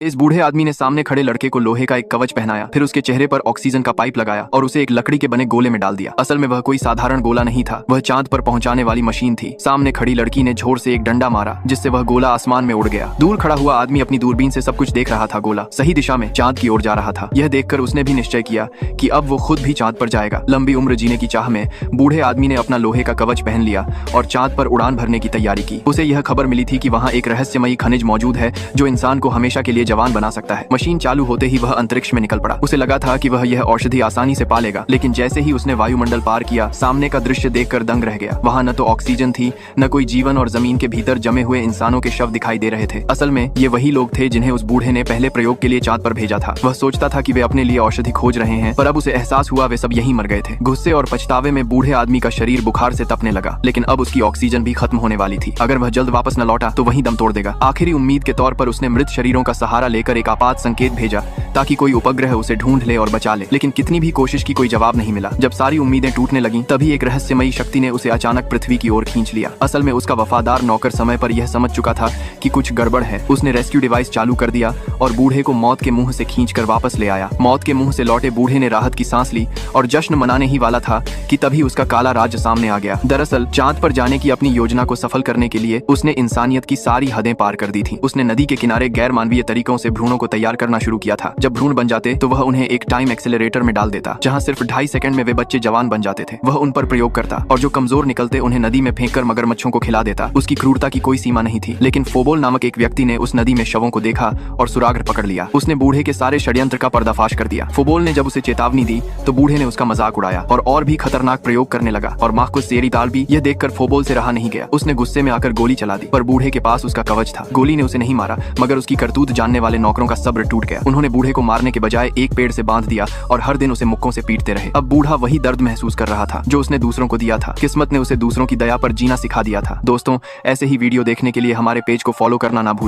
इस बूढ़े आदमी ने सामने खड़े लड़के को लोहे का एक कवच पहनाया, फिर उसके चेहरे पर ऑक्सीजन का पाइप लगाया और उसे एक लकड़ी के बने गोले में डाल दिया। असल में वह कोई साधारण गोला नहीं था, वह चांद पर पहुंचाने वाली मशीन थी। सामने खड़ी लड़की ने जोर से एक डंडा मारा, जिससे वह गोला आसमान में उड़ गया। दूर खड़ा हुआ आदमी अपनी दूरबीन से सब कुछ देख रहा था। गोला सही दिशा में चांद की ओर जा रहा था। यह देखकर उसने भी निश्चय किया कि अब वो खुद भी चांद पर जाएगा। लंबी उम्र जीने की चाह में बूढ़े आदमी ने अपना लोहे का कवच पहन लिया और चांद पर उड़ान भरने की तैयारी की। उसे यह खबर मिली थी कि वहाँ एक रहस्यमयी खनिज मौजूद है जो इंसान को हमेशा के लिए जवान बना सकता है। मशीन चालू होते ही वह अंतरिक्ष में निकल पड़ा। उसे लगा था कि वह यह औषधि आसानी से पा लेगा, लेकिन जैसे ही उसने वायुमंडल पार किया, सामने का दृश्य देखकर दंग रह गया। वहाँ न तो ऑक्सीजन थी, न कोई जीवन, और जमीन के भीतर जमे हुए इंसानों के शव दिखाई दे रहे थे। असल में ये वही लोग थे जिन्हें उस बूढ़े ने पहले प्रयोग के लिए चांद पर भेजा था। वह सोचता था कि वे अपने लिए औषधि खोज रहे हैं, पर अब उसे एहसास हुआ वे सब यहीं मर गए थे। गुस्से और पछतावे में बूढ़े आदमी का शरीर बुखार से तपने लगा, लेकिन अब उसकी ऑक्सीजन भी खत्म होने वाली थी। अगर वह जल्द वापस न लौटा तो वहीं दम तोड़ देगा। आखिरी उम्मीद के तौर पर उसने मृत शरीरों का सहारा लेकर एक आपात संकेत भेजा ताकि कोई उपग्रह उसे ढूंढ ले और बचा ले, लेकिन कितनी भी कोशिश की कोई जवाब नहीं मिला। जब सारी उम्मीदें टूटने लगीं, तभी एक रहस्यमयी शक्ति ने उसे अचानक पृथ्वी की ओर खींच लिया। असल में उसका वफादार नौकर समय पर यह समझ चुका था कि कुछ गड़बड़ है। उसने रेस्क्यू डिवाइस चालू कर दिया और बूढ़े को मौत के मुंह से खींचकर वापस ले आया। मौत के मुंह से लौटे बूढ़े ने राहत की सांस ली और जश्न मनाने ही वाला था कि तभी उसका काला राज सामने आ गया। दरअसल चांद पर जाने की अपनी योजना को सफल करने के लिए उसने इंसानियत की सारी हदें पार कर दी थी। उसने नदी के किनारे गैर मानवीय तरीकों से भ्रूणों को तैयार करना शुरू किया था। जब भ्रूण बन जाते तो वह उन्हें एक टाइम एक्सेलरेटर में डाल देता, जहां सिर्फ 2.5 सेकंड में वे बच्चे जवान बन जाते थे। वह उन पर प्रयोग करता और जो कमजोर निकलते उन्हें नदी में फेंककर मगरमच्छों को खिला देता। उसकी क्रूरता की कोई सीमा नहीं थी, लेकिन फोबोल नामक एक व्यक्ति ने उस नदी में शवों को देखा और सुराग पकड़ लिया। उसने बूढ़े के सारे षड्यंत्र का पर्दाफाश कर दिया। फोबोल ने जब उसे चेतावनी दी तो बूढ़े ने उसका मजाक उड़ाया और भी खतरनाक प्रयोग करने लगा, और माँ को सेरी ताल भी। यह देखकर फोबोल से रहा नहीं गया। उसने गुस्से में आकर गोली चला दी, पर बूढ़े के पास उसका कवच था। गोली ने उसे नहीं मारा, मगर उसकी करतूत जानने वाले नौकरों का सब्र टूट गया। उन्होंने बूढ़े को मारने के बजाय एक पेड़ से बांध दिया और हर दिन उसे मुक्कों से पीटते रहे। अब बूढ़ा वही दर्द महसूस कर रहा था जो उसने दूसरों को दिया था। किस्मत ने उसे दूसरों की दया पर जीना सिखा दिया था। दोस्तों, ऐसे ही वीडियो देखने के लिए हमारे पेज को फॉलो करना ना भूलें।